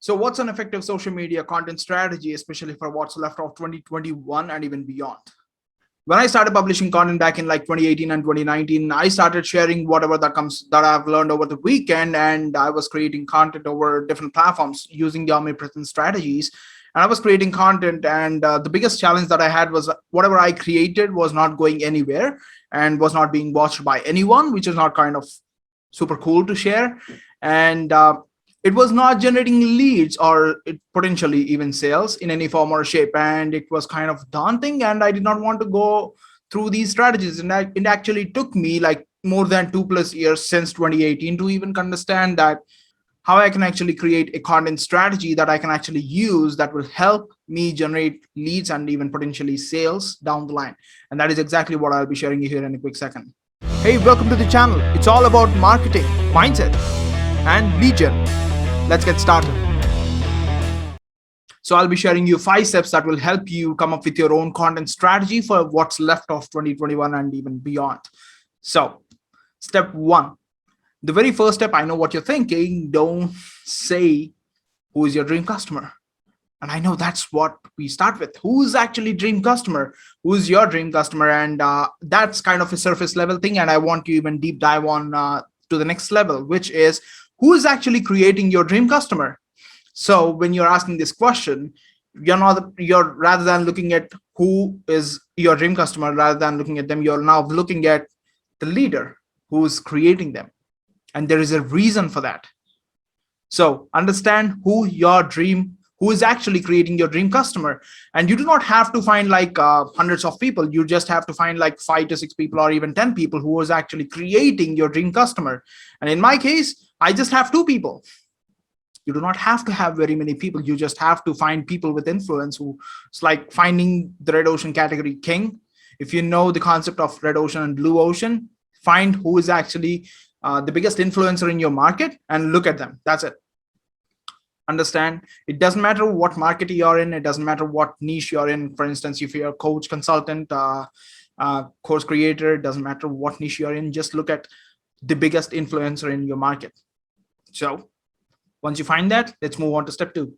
So, what's an effective social media content strategy, especially for what's left of 2021 and even beyond? When I started publishing content back in like 2018 and 2019, I started sharing whatever that I've learned over the weekend, and I was creating content over different platforms using the omnipresent strategies. And I was creating content, and the biggest challenge that I had was whatever I created was not going anywhere and was not being watched by anyone, which is not kind of super cool to share. And it was not generating leads or potentially even sales in any form or shape, and it was kind of daunting, and I did not want to go through these strategies. And it actually took me like more than 2+ years since 2018 to even understand that how I can actually create a content strategy that I can actually use that will help me generate leads and even potentially sales down the line. And that is exactly what I'll be sharing you here in a quick second. Hey, welcome to the channel. It's all about marketing, mindset, and lead gen. Let's get started. So I'll be sharing you 5 steps that will help you come up with your own content strategy for what's left of 2021 and even beyond. So step 1, the very first step, I know what you're thinking. Don't say who is your dream customer. And I know that's what we start with. Who's actually dream customer? Who's your dream customer? And that's kind of a surface level thing. And I want to even deep dive on to the next level, which is who is actually creating your dream customer? So when you're asking this question, you're rather than looking at who is your dream customer, rather than looking at them, you're now looking at the leader who's creating them. And there is a reason for that. So understand who is actually creating your dream customer. And you do not have to find like hundreds of people. You just have to find like 5 to 6 people or even 10 people who is actually creating your dream customer. And in my case, I just have 2 people. You do not have to have very many people. You just have to find people with influence who it's like finding the red ocean category king. If you know the concept of red ocean and blue ocean, find who is actually the biggest influencer in your market and look at them. That's it. Understand, it doesn't matter what market you're in. It doesn't matter what niche you're in. For instance, if you're a coach, consultant, course creator, it doesn't matter what niche you're in. Just look at the biggest influencer in your market. So once you find that, let's move on to step 2.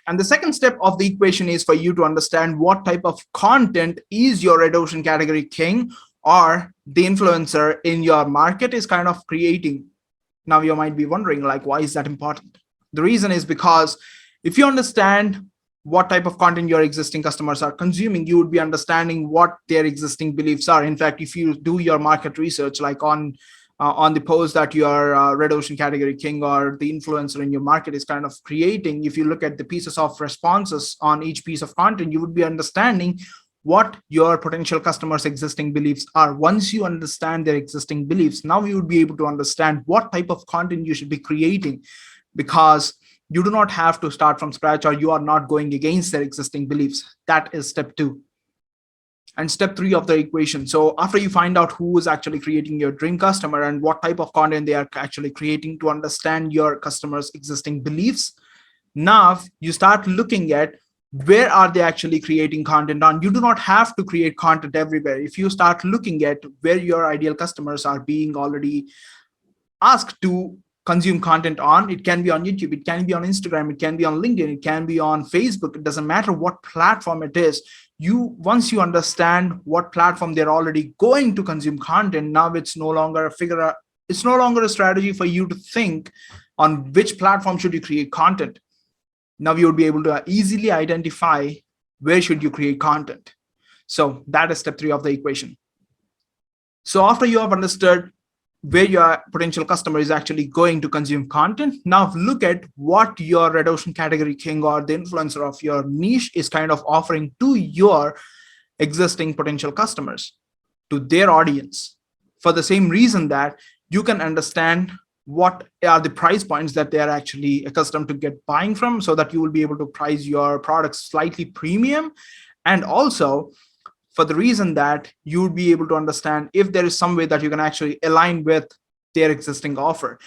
And the second step of the equation is for you to understand what type of content is your red ocean category king or the influencer in your market is kind of creating. Now you might be wondering, like, why is that important? The reason is because if you understand what type of content your existing customers are consuming, you would be understanding what their existing beliefs are. In fact, if you do your market research, like on the post that your red ocean category king or the influencer in your market is kind of creating, if you look at the pieces of responses on each piece of content, you would be understanding what your potential customers' existing beliefs are. Once you understand their existing beliefs, now you would be able to understand what type of content you should be creating, because you do not have to start from scratch or you are not going against their existing beliefs. That is step 2. And step 3 of the equation. So after you find out who is actually creating your dream customer and what type of content they are actually creating to understand your customers' existing beliefs, now you start looking at where are they actually creating content on. You do not have to create content everywhere. If you start looking at where your ideal customers are being already asked to consume content on, it can be on YouTube, it can be on Instagram, it can be on LinkedIn, it can be on Facebook. It doesn't matter what platform it is. Once you understand what platform they're already going to consume content, now it's no longer a strategy for you to think on which platform should you create content. Now you would be able to easily identify where should you create content. So that is step 3 of the equation. So after you have understood where your potential customer is actually going to consume content, now look at what your red ocean category king or the influencer of your niche is kind of offering to your existing potential customers, to their audience, for the same reason that you can understand what are the price points that they are actually accustomed to get buying from, so that you will be able to price your products slightly premium. And also for the reason that you would be able to understand if there is some way that you can actually align with their existing offer.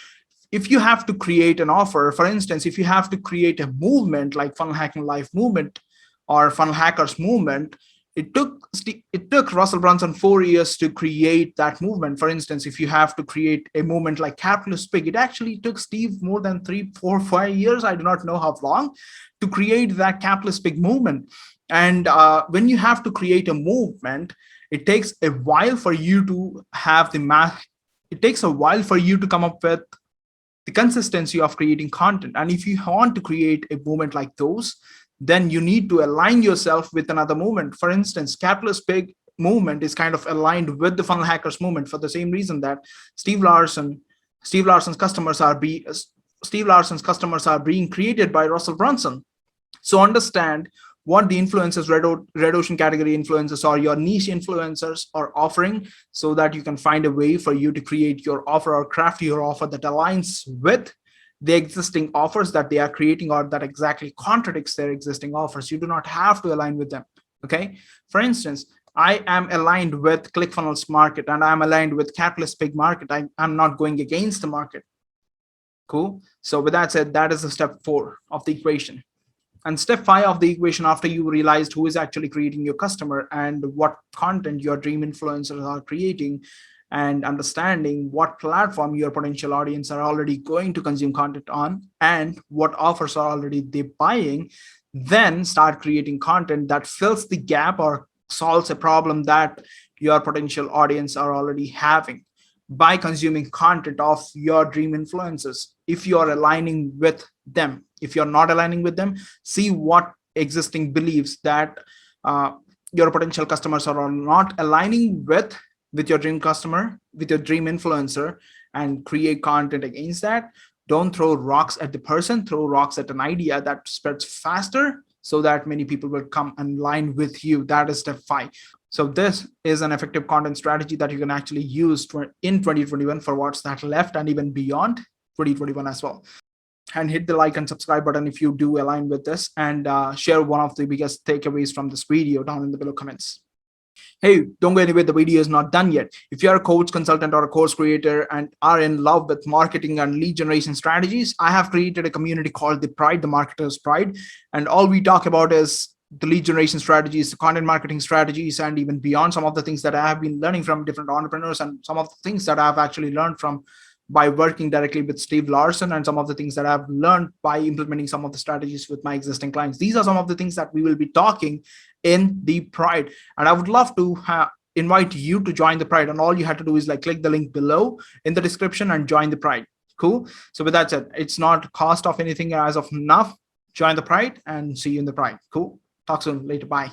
If you have to create an offer, for instance, if you have to create a movement like funnel hacking life movement or funnel hackers movement, it took Russell Brunson 4 years to create that movement. For instance, if you have to create a movement like capitalist pig, it actually took Steve more than 3, 4, 5 years. I do not know how long to create that capitalist pig movement. And when you have to create a movement, it takes a while for you to have the math. It takes a while for you to come up with the consistency of creating content. And if you want to create a movement like those, then you need to align yourself with another movement. For instance, capitalist pig movement is kind of aligned with the funnel hackers movement for the same reason that Steve Larson, Steve Larson's customers are be Steve Larson's customers are being created by Russell Brunson. So understand what the influencers, red ocean category influencers or your niche influencers are offering, so that you can find a way for you to create your offer or craft your offer that aligns with the existing offers that they are creating, or that exactly contradicts their existing offers. You do not have to align with them. Okay. For instance, I am aligned with ClickFunnels market and I'm aligned with Capitalist Pig market. I'm not going against the market. Cool. So with that said, that is the step 4 of the equation. And step 5 of the equation, after you realized who is actually creating your customer and what content your dream influencers are creating, and understanding what platform your potential audience are already going to consume content on and what offers are already they buying, then start creating content that fills the gap or solves a problem that your potential audience are already having by consuming content of your dream influencers. If you are aligning with them, if you're not aligning with them, see what existing beliefs that your potential customers are not aligning with your dream customer, with your dream influencer, and create content against that. Don't throw rocks at the person, throw rocks at an idea that spreads faster, so that many people will come and align with you. That is step 5. So this is an effective content strategy that you can actually use in 2021 for what's that left, and even beyond 2021 as well. And hit the like and subscribe button if you do align with this, and share one of the biggest takeaways from this video down in the below comments. Hey, don't go anywhere. The video is not done yet. If you're a coach, consultant, or a course creator and are in love with marketing and lead generation strategies, I have created a community called The Pride, the Marketer's Pride. And all we talk about is the lead generation strategies, the content marketing strategies, and even beyond, some of the things that I have been learning from different entrepreneurs, and some of the things that I've actually learned from by working directly with Steve Larson, and some of the things that I've learned by implementing some of the strategies with my existing clients. These are some of the things that we will be talking in the Pride. And I would love to invite you to join the Pride. And all you have to do is click the link below in the description and join the Pride. Cool. So with that said, it's not cost of anything as of now. Join the Pride and see you in the Pride. Cool. Talk soon. Later. Bye.